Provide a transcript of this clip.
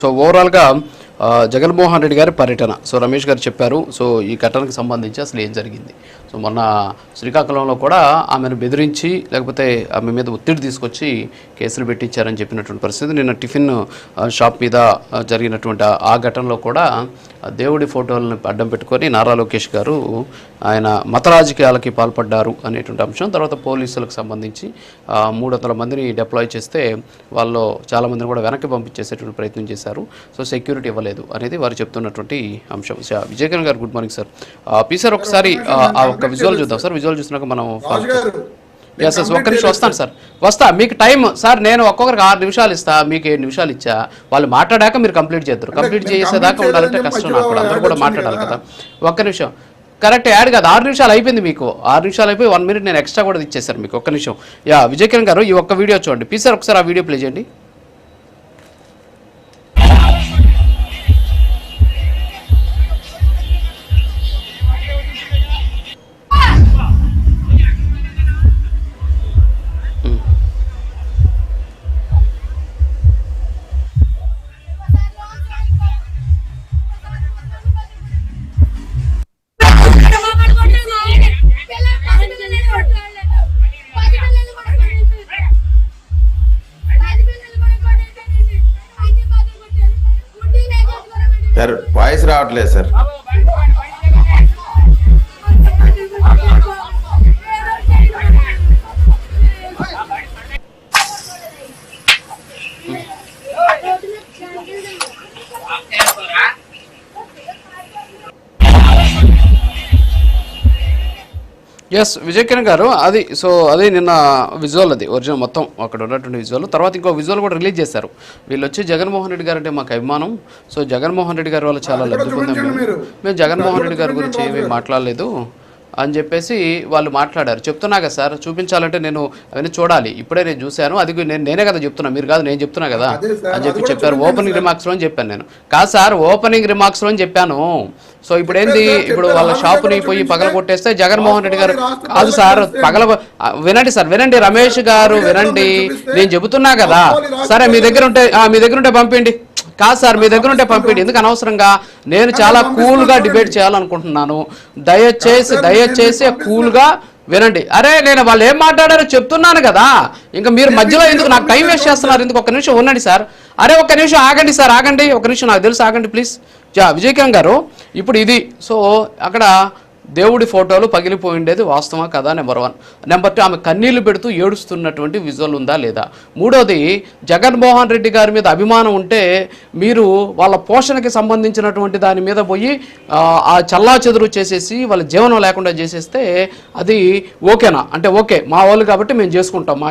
So ఓవరాల్గా జగన్మోహన్ రెడ్డి గారి పర్యటన సో రమేష్ గారు చెప్పారు. సో ఈ ఘటనకు సంబంధించి అసలు ఏం జరిగింది, సో మొన్న శ్రీకాకుళంలో కూడా ఆమెను బెదిరించి లేకపోతే ఆమె మీద ఒత్తిడి తీసుకొచ్చి కేసులు పెట్టించారని చెప్పినటువంటి పరిస్థితి. నిన్న టిఫిన్ షాప్ మీద జరిగినటువంటి ఆ ఘటనలో కూడా దేవుడి ఫోటోలను అడ్డం పెట్టుకొని నారా లోకేష్ గారు ఆయన మత రాజకీయాలకి పాల్పడ్డారు అనేటువంటి అంశం. తర్వాత పోలీసులకు సంబంధించి 300 మందిని డిప్లాయ్ చేస్తే వాళ్ళు చాలామందిని కూడా వెనక్కి పంపించేసేటువంటి ప్రయత్నం చేశారు. సో సెక్యూరిటీ ఇవ్వలేదు అనేది వారు చెప్తున్నటువంటి అంశం. విజయకిరణ్ గారు good morning sir. P sir ఒకసారి ఆ ఒక్క విజువల్ చూద్దాం సార్. విజువల్ చూసినాక మనం ఎస్ ఒక్క నిమిషం వస్తాను సార్, వస్తా. మీకు టైం సార్, నేను ఒక్కొక్కరికి 6 నిమిషాలు ఇస్తా, మీకు 7 నిమిషాలు ఇచ్చా. వాళ్ళు మాట్లాడాక మీరు కంప్లీట్ చేద్దరు. కంప్లీట్ చేసేదాకా ఉండాలంటే కష్టం. నాకు కూడా అందరూ కూడా మాట్లాడాలి కదా. ఒక్క నిమిషం కరెక్ట్ యాడ్ కాదు, 6 నిమిషాలు అయిపోయింది మీకు. 6 నిమిషాలు అయిపోయి 1 మినిట్ నేను ఎక్స్ట్రా కూడా ఇచ్చేసాను మీకు. ఒక్క నిమిషం. విజయకిరణ్ గారు ఈ ఒక్క వీడియో చూడండి ప్లీజ్ సార్. ఒకసారి ఆ వీడియో ప్లే చేయండి. సార్ వాయిస్ రావట్లేదు సార్. ఎస్ విజయకిరణ్ గారు, అది సో అదే నిన్న విజువల్, అది ఒరిజినల్ మొత్తం అక్కడ ఉన్నటువంటి విజువల్. తర్వాత ఇంకో విజువల్ కూడా రిలీజ్ చేశారు. వీళ్ళు వచ్చి జగన్మోహన్ రెడ్డి గారు అంటే మాకు అభిమానం, సో జగన్మోహన్ రెడ్డి గారు వాళ్ళు చాలా లబ్ధి పొందాం, మేము జగన్మోహన్ రెడ్డి గారి గురించి ఏమీ మాట్లాడలేదు అని చెప్పేసి వాళ్ళు మాట్లాడారు. చెప్తున్నా కదా సార్, చూపించాలంటే నేను అవన్నీ చూడాలి. ఇప్పుడే నేను చూశాను, అది నేనే కదా చెప్తున్నా, మీరు కాదు, నేను చెప్తున్నా కదా అని చెప్పి చెప్పారు. ఓపెనింగ్ రిమార్క్స్లో అని చెప్పాను నేను. కాదు సార్, ఓపెనింగ్ రిమార్క్స్లో అని చెప్పాను. సో ఇప్పుడు ఏంది, ఇప్పుడు వాళ్ళ షాపుని పోయి పగల కొట్టేస్తే జగన్మోహన్ రెడ్డి గారు కాదు సార్, వినండి సార్, వినండి రమేష్ గారు వినండి, నేను చెబుతున్నా కదా. సరే మీ దగ్గర ఉంటే పంపిండి. కాదు సార్, మీ దగ్గర ఉంటే పంపిండి, ఎందుకు అనవసరంగా. నేను చాలా కూల్గా డిబేట్ చేయాలనుకుంటున్నాను. దయచేసి కూల్గా వినండి. అరే నేను వాళ్ళు ఏం మాట్లాడారో చెప్తున్నాను కదా, ఇంకా మీరు మధ్యలో ఎందుకు నాకు టైం వేస్ట్ చేస్తున్నారు? ఎందుకు ఒక్క నిమిషం ఉండండి సార్. అరే ఒక్క నిమిషం ఆగండి సార్, ఆగండి ఒక నిమిషం, నాకు తెలుసు, ఆగండి ప్లీజ్. విజయకిరణ్ గారు, ఇప్పుడు ఇది సో అక్కడ దేవుడి ఫోటోలు పగిలిపోయిండేది వాస్తవా కదా, నెంబర్ 1. నెంబర్ 2, ఆమె కన్నీళ్లు పెడుతూ ఏడుస్తున్నటువంటి విజువల్ ఉందా లేదా. 3వది, జగన్మోహన్ రెడ్డి గారి మీద అభిమానం ఉంటే మీరు వాళ్ళ పోషణకి సంబంధించినటువంటి దాని మీద పోయి ఆ చల్లా చెదురు చేసేసి వాళ్ళ జీవనం లేకుండా చేసేస్తే అది ఓకేనా అంటే ఓకే మా వాళ్ళు కాబట్టి మేము చేసుకుంటాం మా